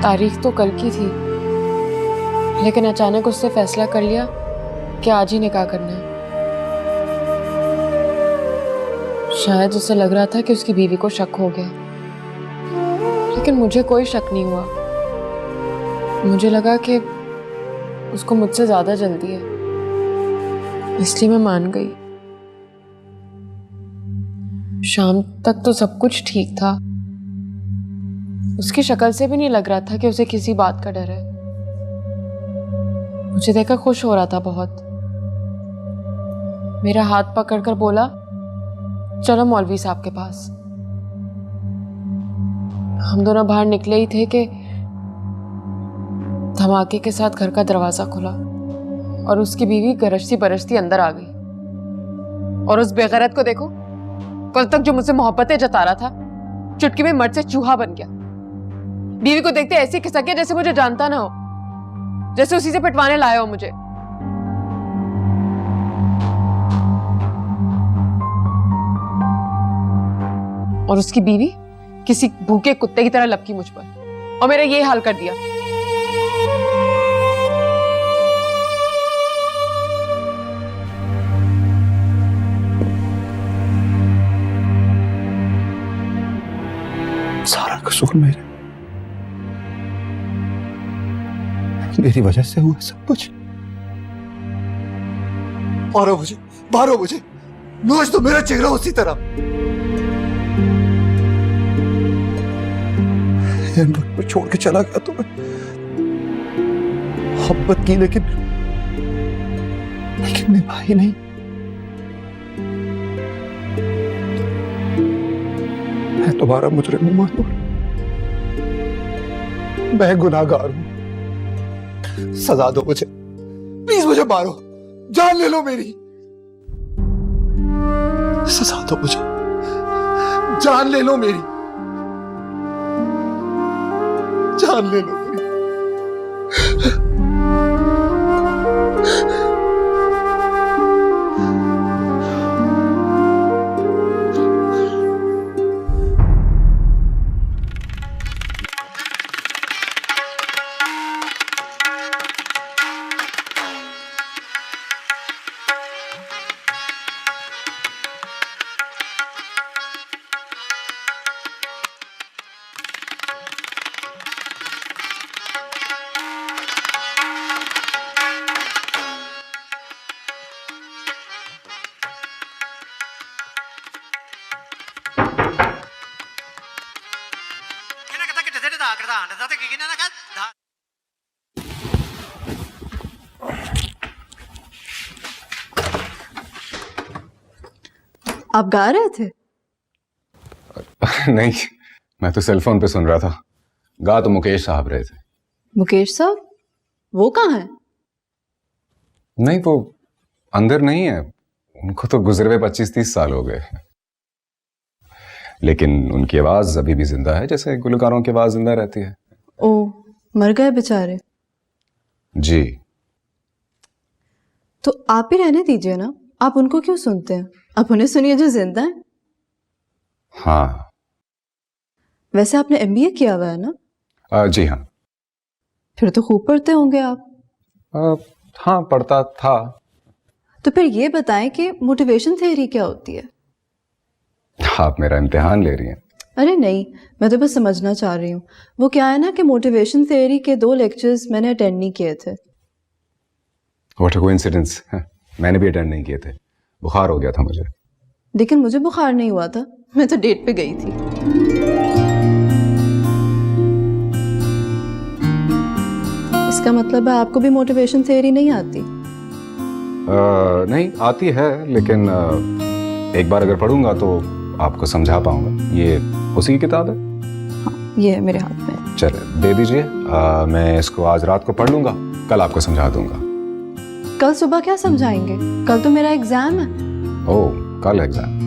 तारीख तो कल की थी, लेकिन अचानक उसने फैसला कर लिया कि आज ही निकाह करना है। शायद उसे लग रहा था कि उसकी बीवी को शक हो गया, लेकिन मुझे कोई शक नहीं हुआ। मुझे लगा कि उसको मुझसे ज्यादा जल्दी है, इसलिए मैं मान गई। शाम तक तो सब कुछ ठीक था। उसकी शक्ल से भी नहीं लग रहा था कि उसे किसी बात का डर है। मुझे देखकर खुश हो रहा था बहुत। मेरा हाथ पकड़कर बोला, चलो मौलवी साहब के पास। हम दोनों बाहर निकले ही थे कि धमाके के साथ घर का दरवाजा खुला और उसकी बीवी गरजती बरजती अंदर आ गई। और उस बेगैरत को देखो, कल तक जो मुझसे मोहब्बतें जता रहा था, चुटकी में मर्द से चूहा बन गया। बीवी को देखते ऐसे खिसक गया जैसे मुझे जानता ना हो, जैसे उसी से पिटवाने लाया हो मुझे। और उसकी बीवी किसी भूखे कुत्ते की तरह लपकी मुझ पर और मेरा ये हाल कर दिया। सारा कसूर मेरी वजह से हुआ सब कुछ। मारो मुझे नोच तो मेरा चेहरा उसी तरह। मैं छोड़ के चला गया तो मैं मोहब्बत की, लेकिन निभाई नहीं। मैं तुम्हारा मुजरिम हूं मानूर, मैं गुनाहगार हूं। सजा दो मुझे, प्लीज मुझे मारो, जान ले लो मेरी। सजा दो मुझे, जान ले लो मेरी, जान ले लो मेरी। आप गा रहे थे? नहीं, मैं तो सेल फोन पे सुन रहा था। गा तो मुकेश साहब रहे थे। मुकेश साहब? वो कहाँ है? नहीं, वो अंदर नहीं है। उनको तो गुजरे हुए 25-30 साल हो गए, लेकिन उनकी आवाज अभी भी जिंदा है, जैसे गुलकारों की आवाज जिंदा रहती है। ओ, मर गए बेचारे। जी। तो आप ही रहने दीजिए ना, आप उनको क्यों सुनते हैं? आप उन्हें सुनिए जो जिंदा है। हाँ। वैसे आपने एमबीए किया हुआ है ना? जी हाँ। फिर तो खूब पढ़ते होंगे आप। हाँ, पढ़ता था। तो फिर ये बताएं कि मोटिवेशन थ्योरी क्या होती है? आप मेरा इम्तिहान ले रही हैं? अरे नहीं, मैं तो बस समझना चाह रही हूँ। वो क्या है ना कि मोटिवेशन थ्योरी के 2 लेक्चर्स मैंने अटेंड नहीं किए थे। What a coincidence. मैंने भी अटेंड नहीं किए थे, बुखार हो गया था मुझे। लेकिन मुझे बुखार नहीं हुआ था, मैं तो डेट पे गई थी। इसका मतलब है आपको भी मोटिवेशन थ्योरी नहीं आती? नहीं आती है, लेकिन एक बार अगर पढ़ूंगा तो आपको समझा पाऊंगा। ये उसी की किताब है? हाँ, ये है मेरे हाथ में। चले दे दीजिए, मैं इसको आज रात को पढ़ लूंगा, कल आपको समझा दूंगा। कल सुबह क्या समझाएंगे? कल तो मेरा एग्जाम है। ओह, कल एग्जाम?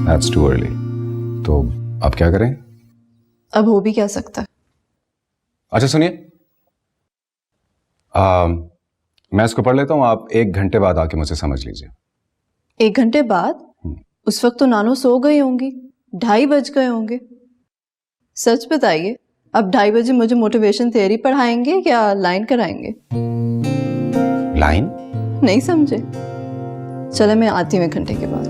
That's too early. तो अब क्या करें? अब हो भी क्या सकता है। अच्छा सुनिए, मैं इसको पढ़ लेता हूँ, आप 1 घंटे बाद आके मुझे समझ लीजिए। 1 घंटे बाद? उस वक्त तो नानो सो गई होंगी, 2:30 बज गए होंगे। सच बताइए, अब 2:30 मुझे मोटिवेशन थियरी पढ़ाएंगे या लाइन कराएंगे? लाइन? नहीं समझे? चलो मैं आती हूँ 1 घंटे के बाद।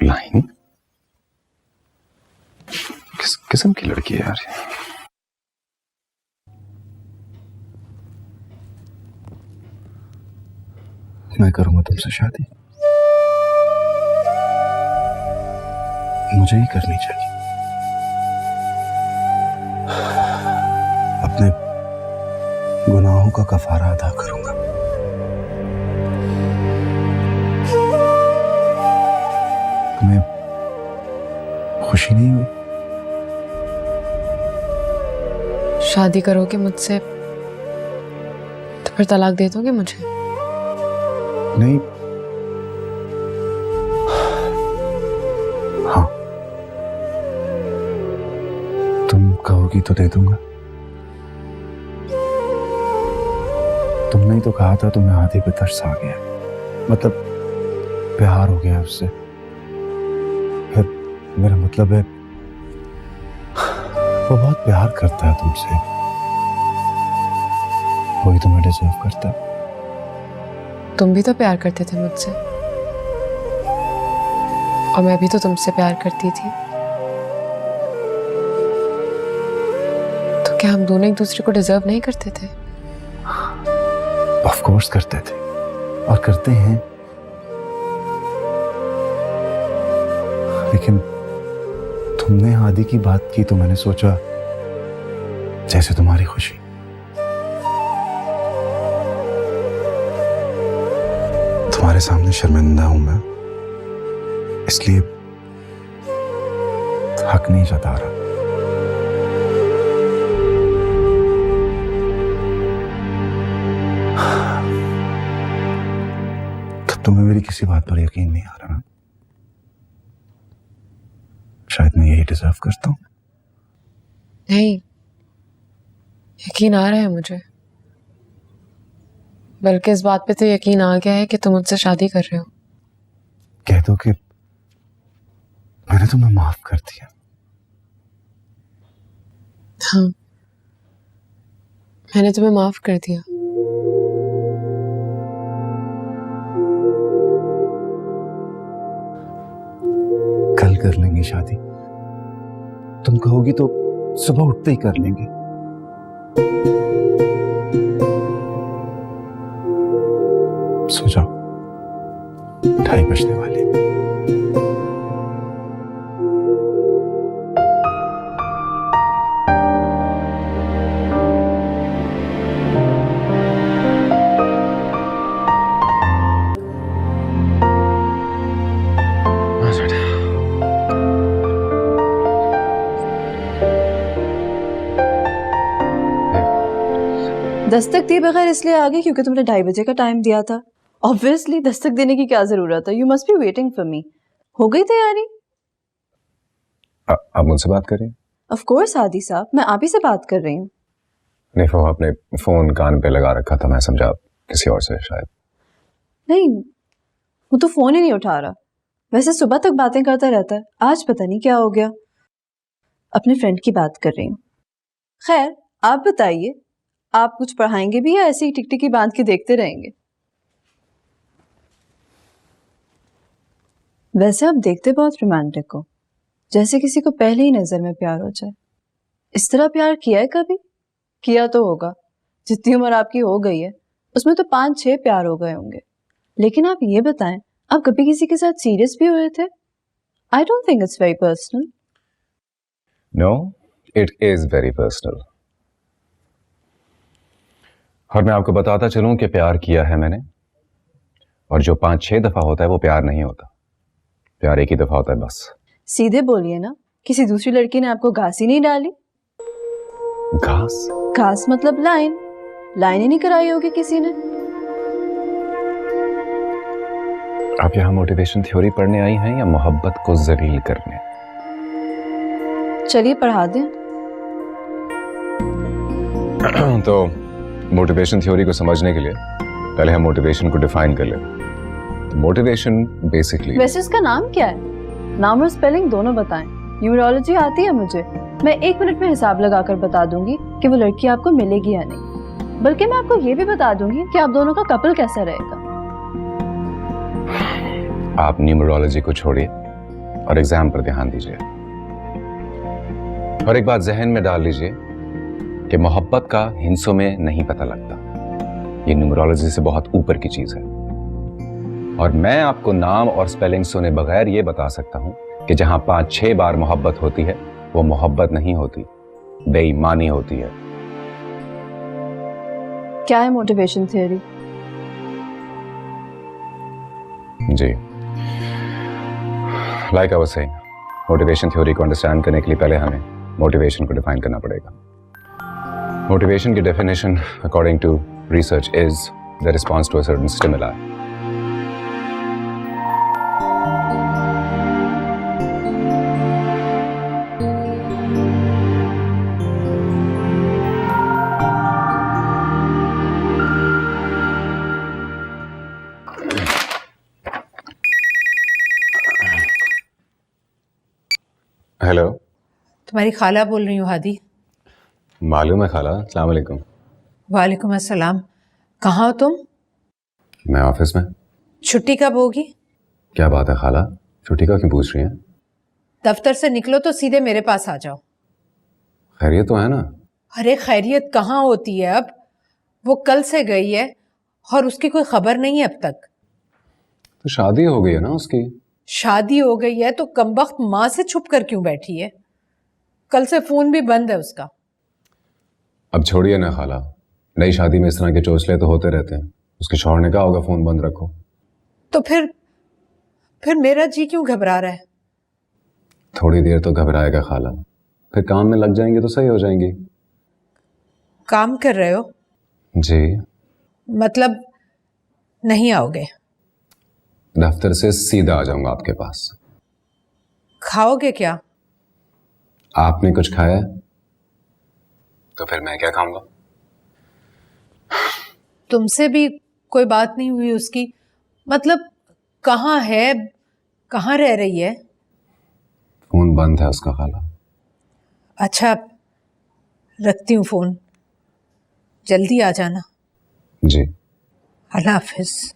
लाइन? किस किस्म की लड़की है यार ये? मैं करूंगा तुमसे शादी, मुझे ही करनी चाहिए। अपने गुनाहों का कफारा अदा करूंगा। तुम्हें खुशी नहीं हुई? शादी करोगे मुझसे तो फिर तलाक दे दोगे मुझे? नहीं। हाँ, तुम कहोगी तो दे दूंगा। तुमने ही तो कहा था तुम्हें हाथी पे तरस आ गया, मतलब प्यार हो गया उससे। फिर मेरा मतलब है वो बहुत प्यार करता है तुमसे, वही तुम्हें डिजर्व करता है। तुम भी तो प्यार करते थे मुझसे, और मैं भी तो तुमसे प्यार करती थी। तो क्या हम दोनों एक दूसरे को डिजर्व नहीं करते थे? ऑफ कोर्स करते थे और करते हैं, लेकिन तुमने आदि की बात की तो मैंने सोचा जैसे तुम्हारी खुशी। तुम्हारे सामने शर्मिंदा हूं मैं, इसलिए हक नहीं जता रहा। तब तुम्हें मेरी किसी बात पर यकीन नहीं आ रहा ना? शायद मैं यही डिजर्व करता हूं। नहीं, यकीन आ रहा है मुझे, बल्कि इस बात पे तो यकीन आ गया है कि तुम मुझसे शादी कर रहे हो। कह दो कि मैंने तुम्हें माफ कर दिया। हाँ, मैंने तुम्हें माफ कर दिया। कल कर लेंगे शादी, तुम कहोगी तो सुबह उठते ही कर लेंगे। सो जाओ, 2:30 बजने वाले हैं। दस्तक दिए बगैर इसलिए आ गई क्योंकि तुमने 2:30 का टाइम दिया था। ऑब्वियसली दस्तक देने की क्या जरूरत है? You must be waiting for me. हो गई तैयारी? आप मुझसे बात कर रही हैं? ऑफ कोर्स आदि साहब, मैं आप ही से बात कर रही हूँ। नहीं, वो आपने फोन कान पे लगा रखा था, मैं समझा किसी और से शायद। नहीं, वो तो फोन ही नहीं उठा रहा। वैसे सुबह तक बातें करता रहता है, आज पता नहीं क्या हो गया। अपने फ्रेंड की बात कर रही हूँ। खैर, आप बताइए, आप कुछ पढ़ाएंगे भी या ऐसे ही टिकटिकी बांध के देखते रहेंगे? वैसे आप देखते बहुत रोमांटिक हो, जैसे किसी को पहले ही नजर में प्यार हो जाए। इस तरह प्यार किया है कभी? किया तो होगा, जितनी उम्र आपकी हो गई है उसमें तो 5-6 प्यार हो गए होंगे। लेकिन आप ये बताएं, आप कभी किसी के साथ सीरियस भी हुए थे? I don't think it's very personal. No, it is very personal. और मैं आपको बताता चलूं कि प्यार किया है मैंने, और जो 5-6 दफा होता है वो प्यार नहीं होता। प्यार एक ही दफा होता है बस। सीधे बोलिए ना, किसी दूसरी लड़की ने आपको घास ही नहीं डाली? घास? घास मतलब लाइन ही नहीं कराई होगी किसी ने। आप यहाँ मोटिवेशन थ्योरी पढ़ने आई हैं या मोहब्बत को जलील करने? चलिए पढ़ा दें। तो मोटिवेशन थ्योरी को समझने के लिए पहले हम मोटिवेशन को डिफाइन कर ले। तो मोटिवेशन बेसिकली, वैसे इसका नाम क्या है? नाम और स्पेलिंग दोनों बताएं। न्यूमरोलॉजी आती है मुझे, मैं 1 मिनट में हिसाब लगाकर बता दूंगी कि वो लड़की आपको मिलेगी या नहीं। बल्कि मैं आपको ये भी बता दूंगी कि आप दोनों का कपल कैसा रहेगा। आप न्यूमरोलॉजी को छोड़िए और एग्जाम पर ध्यान दीजिए। और एक बात जहन में डाल लीजिए कि मोहब्बत का हिंसों में नहीं पता लगता। ये न्यूमरोलॉजी से बहुत ऊपर की चीज है। और मैं आपको नाम और स्पेलिंग सुने बगैर ये बता सकता हूं कि जहां 5-6 बार मोहब्बत होती है वो मोहब्बत नहीं होती, बेईमानी होती है। क्या है मोटिवेशन थियरी? जी, like I was saying, motivation theory को अंडरस्टैंड करने के लिए पहले हमें मोटिवेशन को डिफाइन करना पड़ेगा। मोटिवेशन की definition according to research is the response to a certain stimuli. Hello, तुम्हारी खाला बोल रही हूँ हादी। मालूम है खाला। अस्सलाम वालेकुम। वालेकुम अस्सलाम। कहाँ हो तुम? मैं ऑफिस में। छुट्टी कब होगी? क्या बात है खाला, छुट्टी का क्यों पूछ रही हैं? दफ्तर से निकलो तो सीधे मेरे पास आ जाओ। खैरियत तो है ना? अरे खैरियत कहाँ होती है अब? वो कल से गई है और उसकी कोई खबर नहीं है अब तक। तो शादी हो गई है ना उसकी। शादी हो गई है तो कमबख्त माँ से छुप कर क्यों बैठी है? कल से फोन भी बंद है उसका। अब छोड़िए ना खाला, नई शादी में इस तरह के चोचले तो होते रहते हैं। उसके शौहर ने कहा होगा फोन बंद रखो। तो फिर मेरा जी क्यों घबरा रहा है? थोड़ी देर तो घबराएगा खाला, फिर काम में लग जाएंगे तो सही हो जाएंगी। काम कर रहे हो? जी। मतलब नहीं आओगे? दफ्तर से सीधा आ जाऊंगा आपके पास। खाओगे क्या? आपने कुछ खाया तो फिर मैं क्या खाऊंगा? तुमसे भी कोई बात नहीं हुई उसकी? मतलब कहाँ है, कहाँ रह रही है? फोन बंद है उसका खाला। अच्छा, रखती हूँ फोन, जल्दी आ जाना। जी। अल्लाह हाफिज।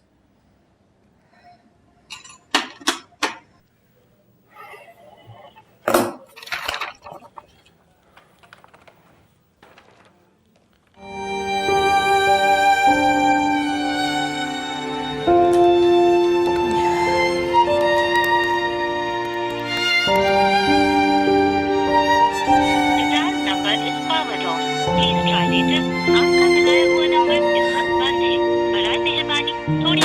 आपका लगाया हुआ नंबर इस वक्त बंद है। बराए मेहरबानी थोड़ी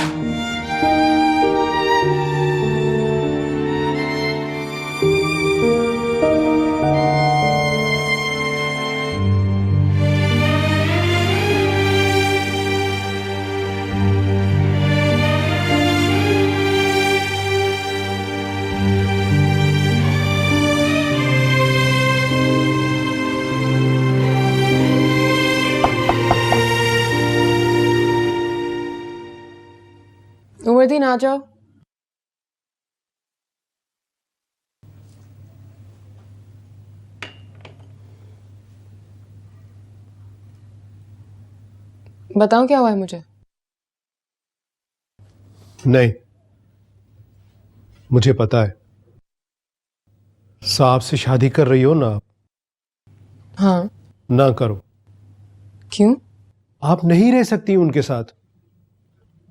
उमरदीन आ जाओ। बताओ क्या हुआ है मुझे? नहीं, मुझे पता है। साहब से शादी कर रही हो ना आप? हाँ। ना करो। क्यों? आप नहीं रह सकती उनके साथ।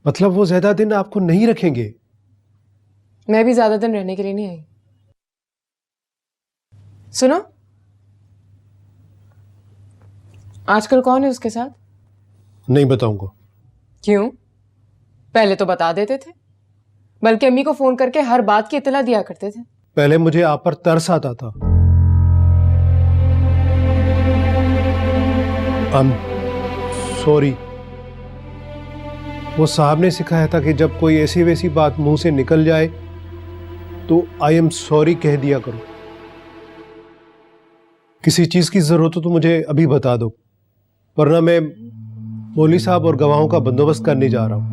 मतलब वो ज्यादा दिन आपको नहीं रखेंगे। मैं भी ज्यादा दिन रहने के लिए नहीं आई। सुनो, आजकल कौन है उसके साथ? नहीं बताऊंगा। क्यों? पहले तो बता देते थे, बल्कि अम्मी को फोन करके हर बात की इत्तला दिया करते थे। पहले मुझे आप पर तरस आता था। सॉरी। वो साहब ने सिखाया था कि जब कोई ऐसी वैसी बात मुंह से निकल जाए तो आई एम सॉरी कह दिया करो। किसी चीज की जरूरत हो तो मुझे अभी बता दो, वरना मैं मौलवी साहब और गवाहों का बंदोबस्त करने जा रहा हूं।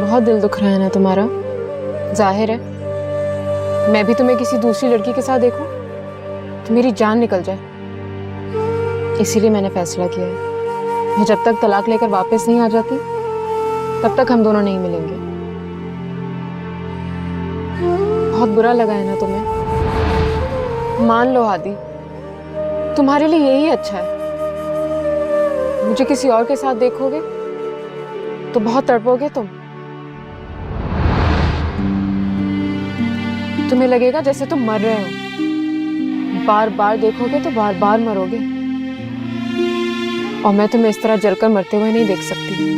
बहुत दिल दुख रहा है ना तुम्हारा? जाहिर है मैं भी तुम्हें किसी दूसरी लड़की के साथ देखूं तो मेरी जान निकल जाए। इसीलिए मैंने फैसला किया है मैं जब तक तलाक लेकर वापस नहीं आ जाती तब तक हम दोनों नहीं मिलेंगे। बहुत बुरा लगा है ना तुम्हें? मान लो आदि, तुम्हारे लिए यही अच्छा है। मुझे किसी और के साथ देखोगे तो बहुत तड़पोगे तुम्हें लगेगा जैसे तुम मर रहे हो। बार बार देखोगे तो बार बार मरोगे और मैं तुम्हें इस तरह जलकर मरते हुए नहीं देख सकती।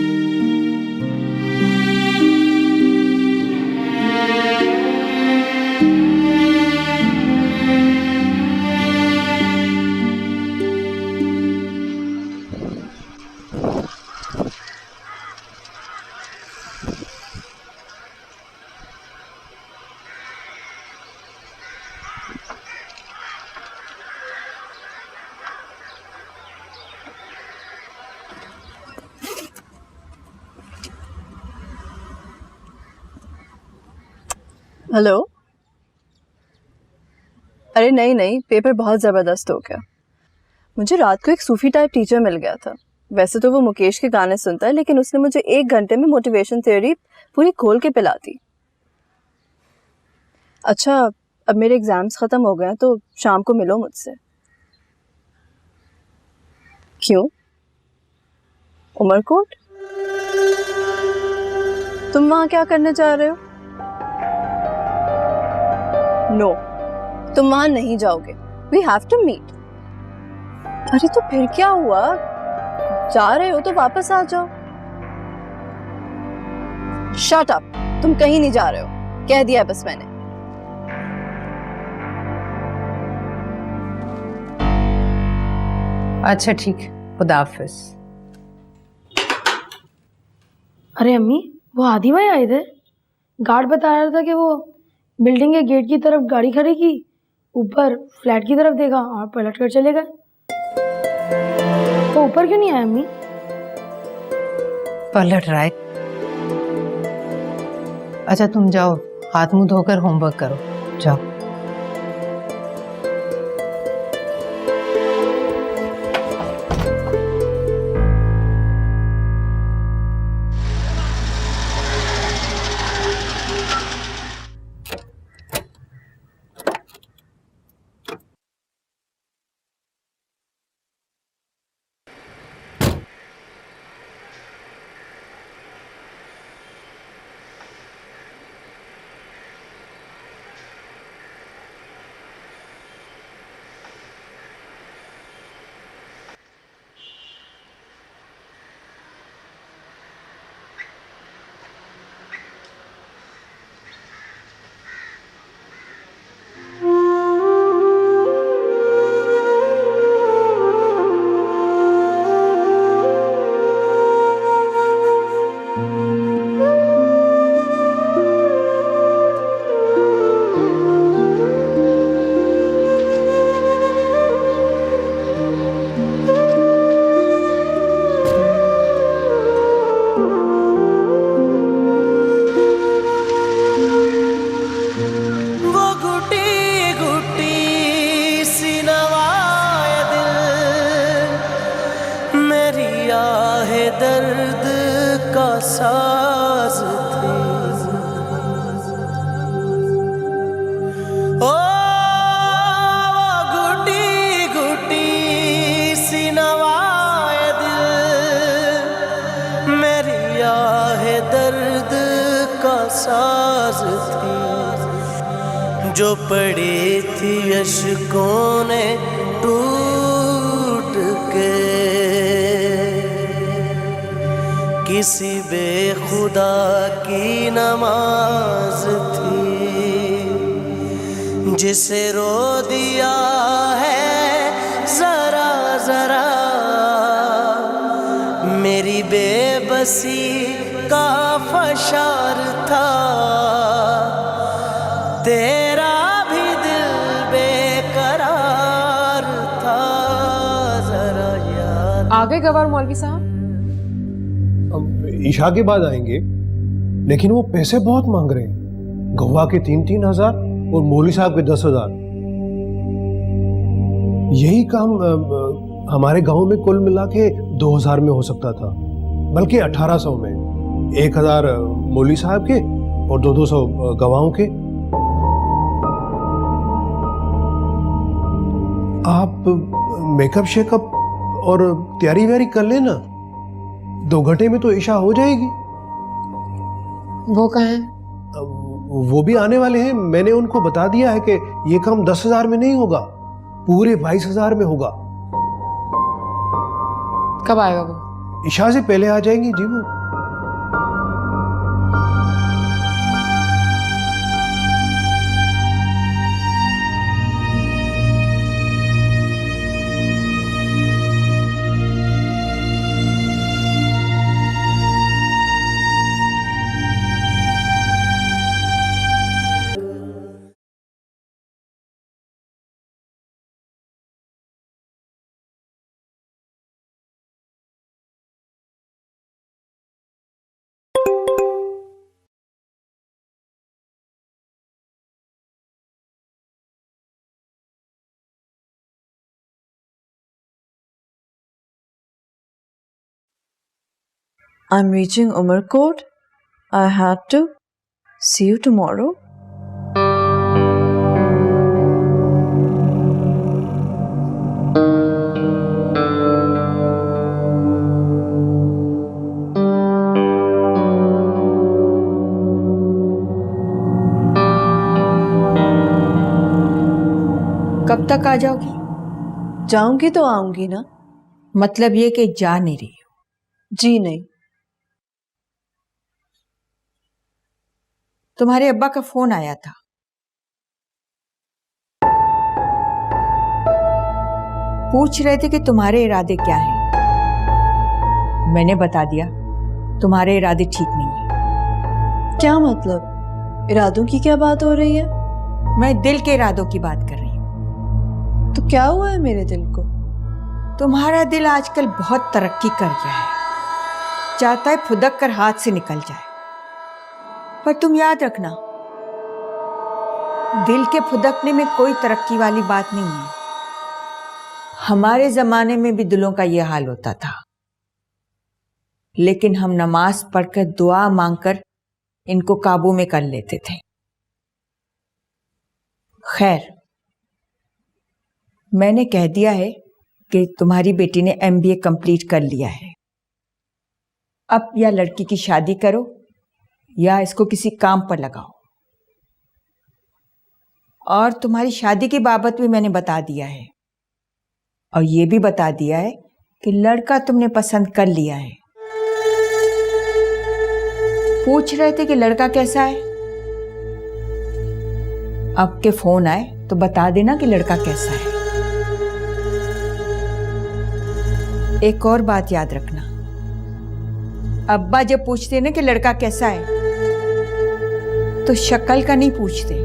हेलो। अरे नहीं नहीं, पेपर बहुत ज़बरदस्त हो गया। मुझे रात को एक सूफी टाइप टीचर मिल गया था। वैसे तो वो मुकेश के गाने सुनता है, लेकिन उसने मुझे 1 घंटे में मोटिवेशन थ्योरी पूरी खोल के पिला दी। अच्छा, अब मेरे एग्ज़ाम्स ख़त्म हो गए हैं तो शाम को मिलो मुझसे। क्यों? उमरकोट? तुम वहाँ क्या करने जा रहे हो? नो, तुम वहां नहीं जाओगे। We have to meet. अरे तो फिर क्या हुआ? जा रहे हो तो वापस आ जाओ। Shut up. तुम कहीं नहीं जा रहे हो, कह दिया बस मैंने। अच्छा ठीक, खुदा हाफिज। अरे अम्मी, वो आदि भाई आए थे। गार्ड बता रहा था कि वो बिल्डिंग के गेट की तरफ गाड़ी खड़ी की, ऊपर फ्लैट की तरफ देखा और पलट कर चले गए। तो ऊपर क्यों नहीं आए अम्मी? पलट रहा है। अच्छा तुम जाओ, हाथ मुंह धोकर होमवर्क करो, जाओ। साज थी ओ घुटी घुटी सी नवाए दिल मेरी आहे दर्द का साज थी जो पड़ी थी अश्कों ने टूट के किसी बेखुदा की नमाज थी जिसे रो दिया है जरा जरा, मेरी बेबसी का फशार था, तेरा भी दिल बेकरार था, जरा याद। आगे गवार मौलवी साहब। अब ईशा के बाद आएंगे, लेकिन वो पैसे बहुत मांग रहे हैं। गवाह के 3-3 हजार और मौलवी साहब के 10,000। यही काम हमारे गांव में कुल मिला के 2,000 में हो सकता था, बल्कि 1,800 में। 1,000 मौलवी साहब के और 200 गवाहों के। आप मेकअप शेकअप और तैयारी व्यारी कर लेना, 2 घंटे में तो ईशा हो जाएगी। वो कहाँ है? वो भी आने वाले हैं। मैंने उनको बता दिया है कि ये काम 10,000 में नहीं होगा, पूरे 22,000 में होगा। कब आएगा वो? ईशा से पहले आ जाएंगी जी वो। I'm reaching Umarkot. I had to. See you tomorrow. कब तक आ जाओगी? जाऊंगी तो आऊंगी ना। मतलब ये कि जा नहीं रही हो? जी नहीं। तुम्हारे अब्बा का फोन आया था। पूछ रहे थे कि तुम्हारे इरादे क्या हैं। मैंने बता दिया तुम्हारे इरादे ठीक नहीं है। क्या मतलब? इरादों की क्या बात हो रही है? मैं दिल के इरादों की बात कर रही हूँ। तो क्या हुआ है मेरे दिल को? तुम्हारा दिल आजकल बहुत तरक्की कर गया है, चाहता है फुदक कर हाथ से निकल जाए। पर तुम याद रखना, दिल के फुदकने में कोई तरक्की वाली बात नहीं है। हमारे जमाने में भी दिलों का यह हाल होता था, लेकिन हम नमाज पढ़कर दुआ मांगकर इनको काबू में कर लेते थे। खैर, मैंने कह दिया है कि तुम्हारी बेटी ने MBA कंप्लीट कर लिया है। अब या लड़की की शादी करो या इसको किसी काम पर लगाओ। और तुम्हारी शादी की बाबत भी मैंने बता दिया है, और ये भी बता दिया है कि लड़का तुमने पसंद कर लिया है। पूछ रहे थे कि लड़का कैसा है। अब के फोन आए तो बता देना कि लड़का कैसा है। एक और बात याद रखना, अब्बा जब पूछते ना कि लड़का कैसा है तो शक्ल का नहीं पूछते।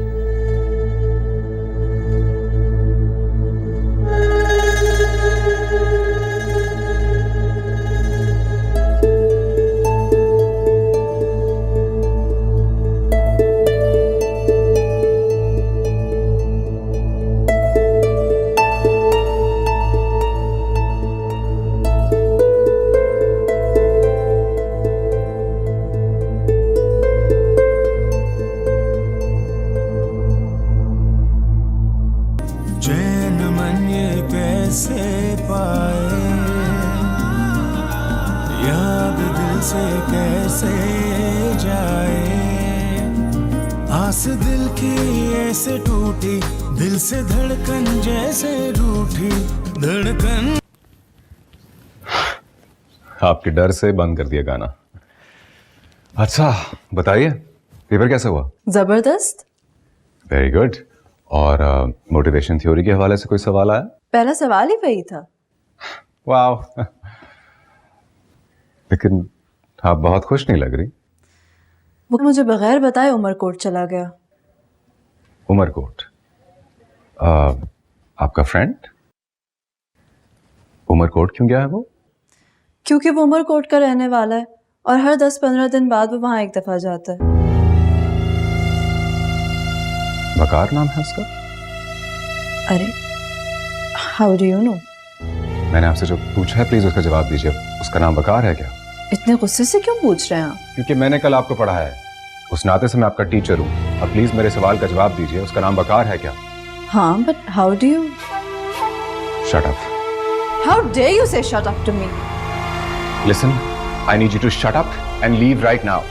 से कैसे जाए, आस दिल की ऐसे टूटी, दिल से धड़कन जैसे रूठी धड़कन। आपके डर से बंद कर दिया गाना। अच्छा बताइए, पेपर कैसा हुआ? जबरदस्त। Very good. और मोटिवेशन थ्योरी के हवाले से कोई सवाल आया? पहला सवाल ही वही था। वाह। लेकिन आप बहुत खुश नहीं लग रही। वो मुझे बगैर बताए उमरकोट चला गया। उमरकोट? आपका फ्रेंड उमरकोट क्यों गया है वो? क्योंकि वो उमरकोट का रहने वाला है और हर 10-15 दिन बाद वो वहां एक दफा जाता है। वकार नाम है उसका? अरे हाउ डू यू नो? मैंने आपसे जो पूछा है प्लीज उसका जवाब दीजिए। उसका नाम वकार है क्या? इतने गुस्से से क्यों पूछ रहे हैं आप? क्योंकि मैंने कल आपको पढ़ाया है, उस नाते से मैं आपका टीचर हूँ। अब प्लीज मेरे सवाल का जवाब दीजिए, उसका नाम वकार है क्या? हाँ, but how do you? Shut up. How dare you say shut up to me? Listen, I need you to shut up and leave right now.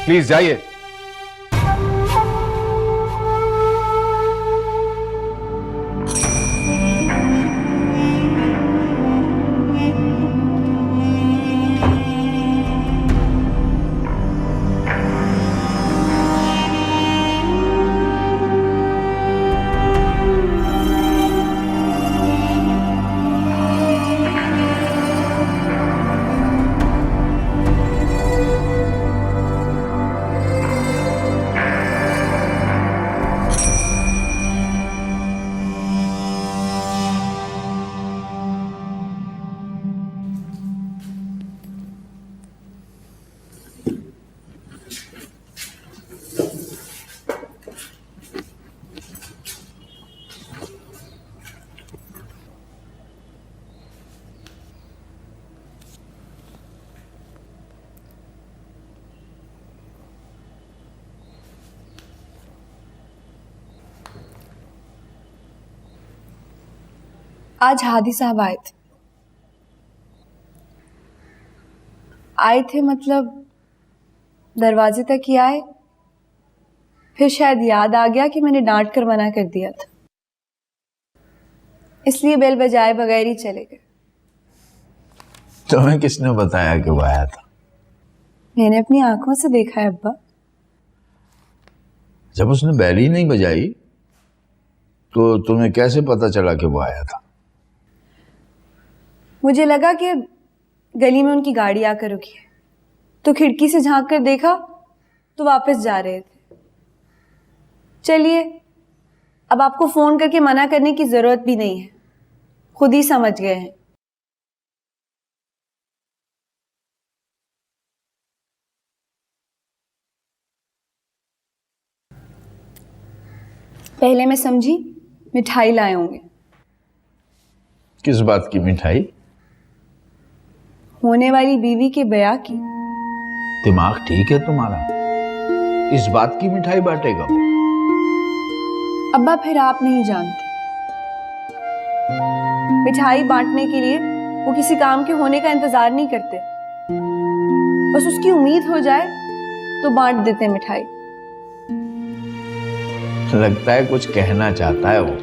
Please जाइए। आज हादी साहब आए थे मतलब दरवाजे तक ही आए, फिर शायद याद आ गया कि मैंने डांट कर मना कर दिया था, इसलिए बेल बजाए बगैर ही चले गए। तुम्हें किसने बताया कि वो आया था? मैंने अपनी आंखों से देखा है अब्बा। जब उसने बैल ही नहीं बजाई तो तुम्हें कैसे पता चला कि वो आया था? मुझे लगा कि गली में उनकी गाड़ी आकर रुकी है, तो खिड़की से झांक कर देखा तो वापस जा रहे थे। चलिए, अब आपको फोन करके मना करने की जरूरत भी नहीं है, खुद ही समझ गए हैं। पहले मैं समझी मिठाई लाए होंगे। किस बात की मिठाई? होने वाली बीवी के ब्याह की। दिमाग ठीक है तुम्हारा? इस बात की मिठाई बांटेगा वो? अब्बा फिर आप नहीं जानते, मिठाई बांटने के लिए वो किसी काम के होने का इंतजार नहीं करते, बस उसकी उम्मीद हो जाए तो बांट देते मिठाई। लगता है कुछ कहना चाहता है वो,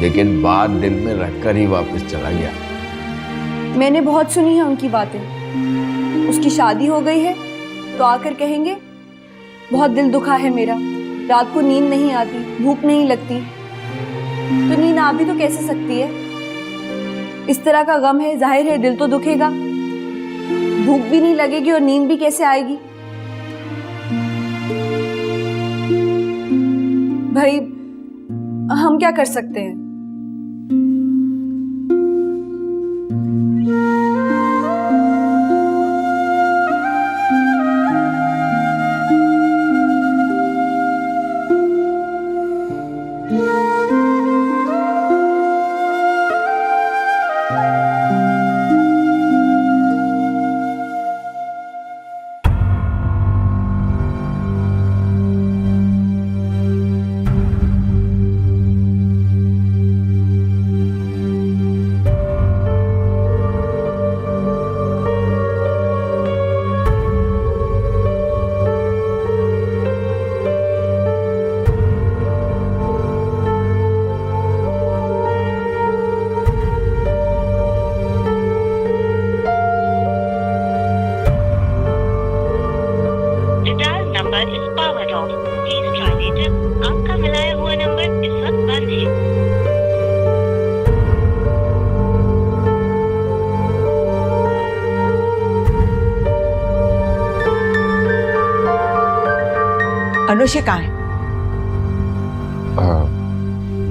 लेकिन बात दिल में रखकर ही वापस चला गया। मैंने बहुत सुनी है उनकी बातें। उसकी शादी हो गई है तो आकर कहेंगे बहुत दिल दुखा है मेरा, रात को नींद नहीं आती, भूख नहीं लगती। तो नींद आ भी तो कैसे सकती है? इस तरह का गम है, जाहिर है दिल तो दुखेगा, भूख भी नहीं लगेगी और नींद भी कैसे आएगी? भाई हम क्या कर सकते हैं? अनुषा कहाँ है?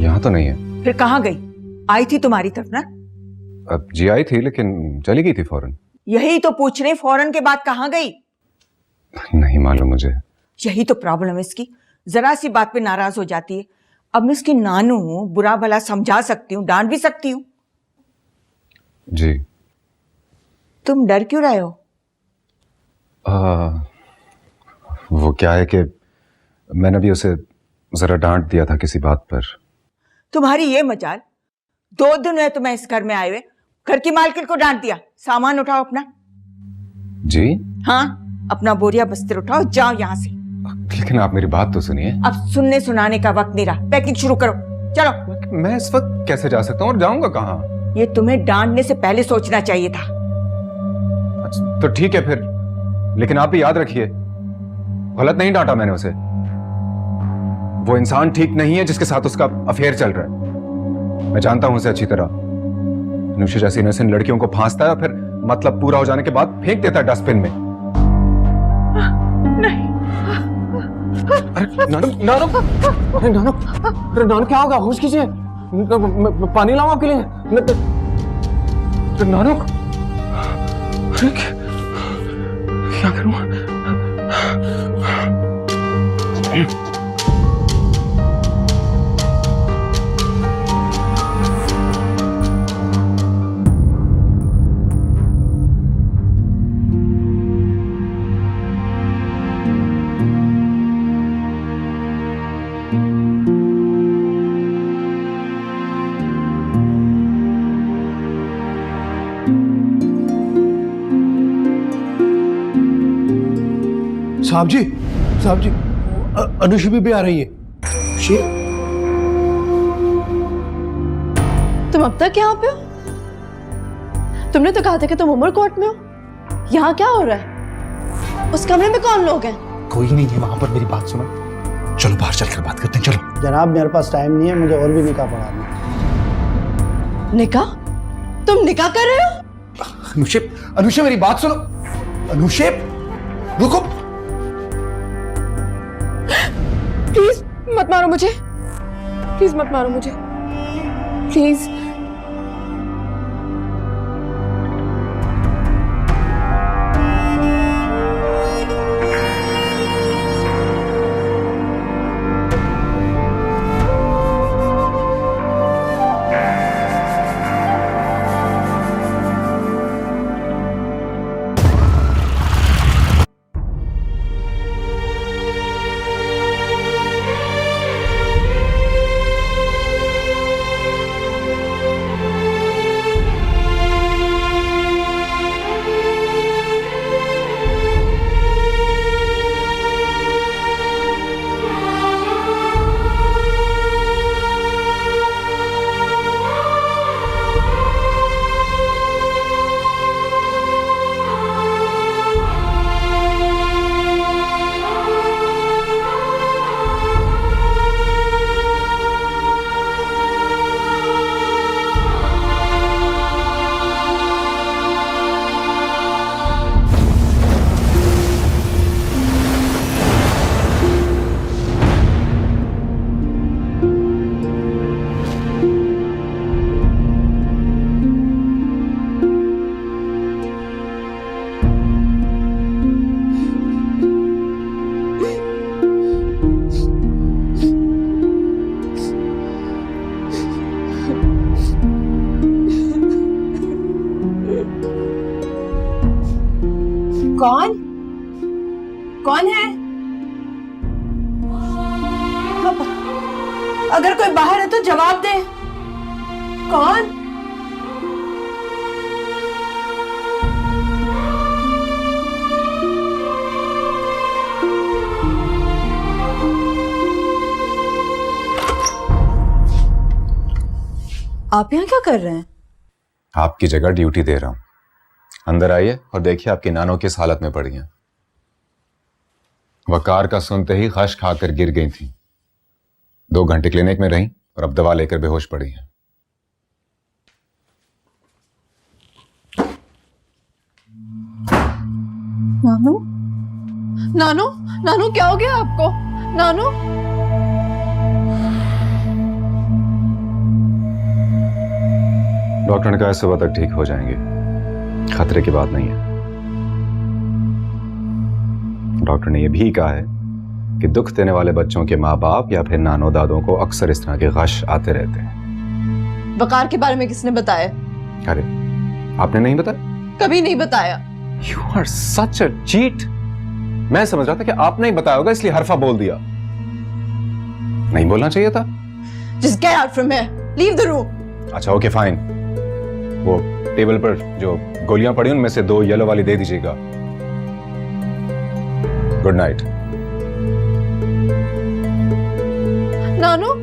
यहाँ तो नहीं है। फिर कहाँ गई? आई थी तुम्हारी तरफ ना? अब जी आई थी लेकिन चली गई थी फौरन। यही तो पूछ रहे, फौरन के बाद कहाँ गई? नहीं मालूम मुझे। यही तो प्रॉब्लम है इसकी, जरा सी बात पे नाराज हो जाती है। अब मैं इसकी नानू हूं, बुरा भला समझा सकती हूँ, डांट भी सकती हूँ। जी। तुम डर क्यों रहे हो? वो क्या है कि मैंने भी उसे जरा डांट दिया था किसी बात पर। तुम्हारी ये मजाल, 2 दिन हुए तुम्हें इस घर में आए हुए, घर की मालकिन को डांट दिया। सामान उठाओ अपना। जी? हाँ, अपना बोरिया बस्तर उठाओ, जाओ यहाँ से। लेकिन आप मेरी बात तो सुनिए। अब सुनने सुनाने का वक्त नहीं रहा, पैकिंग शुरू करो, चलो। मैं इस वक्त कैसे जा सकता हूँ और जाऊंगा कहाँ? ये तुम्हें डांटने से पहले सोचना चाहिए था। अच्छा, तो ठीक है फिर, लेकिन आप भी याद रखिए, गलत नहीं डांटा मैंने उसे। वो इंसान ठीक नहीं है जिसके साथ उसका अफेयर चल रहा है। मैं जानता हूं उसे अच्छी तरह। अनुषा जैसी इनोसेंट लड़कियों को फांसता है और फिर मतलब पूरा हो जाने के बाद फेंक देता है डस्टबिन में। नहीं। अरे नानू, नानू, अरे नानू, अरे नानू क्या होगा? होश कीजिए, पानी लाऊं आपके लिए? नानू, अरे क्या करूं? साहब जी, साहब जी, अनुषा भी आ रही है। तुम अब तक यहाँ पे हो? तुमने तो कहा था कि तुम उमर कोर्ट में हो। यहाँ क्या हो रहा है? उस कमरे में कौन लोग हैं? कोई नहीं है वहां पर, मेरी बात सुनो। चलो बाहर चलकर बात करते हैं, चलो। जनाब मेरे पास टाइम नहीं है, मुझे और भी निकाह पढ़ाना है। निकाह? तुम निकाह कर रहे हो? अनुषा, अनुषा मेरी बात सुनो। अनुषा रुको। प्लीज मत मारो मुझे, प्लीज मत मारो मुझे, प्लीज। कौन? कौन है? अगर कोई बाहर है तो जवाब दे। कौन? आप यहाँ क्या कर रहे हैं? आपकी जगह ड्यूटी दे रहा हूं। अंदर आइए और देखिए आपकी नानो किस हालत में पड़ी हैं। वकार का सुनते ही खश खाकर गिर गई थी। 2 घंटे क्लिनिक में रहीं और अब दवा लेकर बेहोश पड़ी हैं। नानू, नानू, नानू क्या हो गया आपको? नानू डॉक्टर ने कहा सुबह तक ठीक हो जाएंगे, खतरे की बात नहीं है। डॉक्टर ने यह भी कहा है कि दुख देने वाले बच्चों के माँ बाप या फिर नानो दादों को अक्सर इस तरह के गश आते रहते हैं। वकार के बारे में किसने बताया? अरे आपने नहीं बताया? कभी नहीं बताया। You are such a cheat. मैं समझ रहा था कि आपने ही बताया होगा, इसलिए हरफा बोल दिया। नहीं बोलना चाहिए था। Just get out from here. Leave the room. अच्छा ओके फाइन। वो टेबल पर जो गोलियां पड़ी उनमें से 2 येलो वाली दे दीजिएगा। Good night. नानू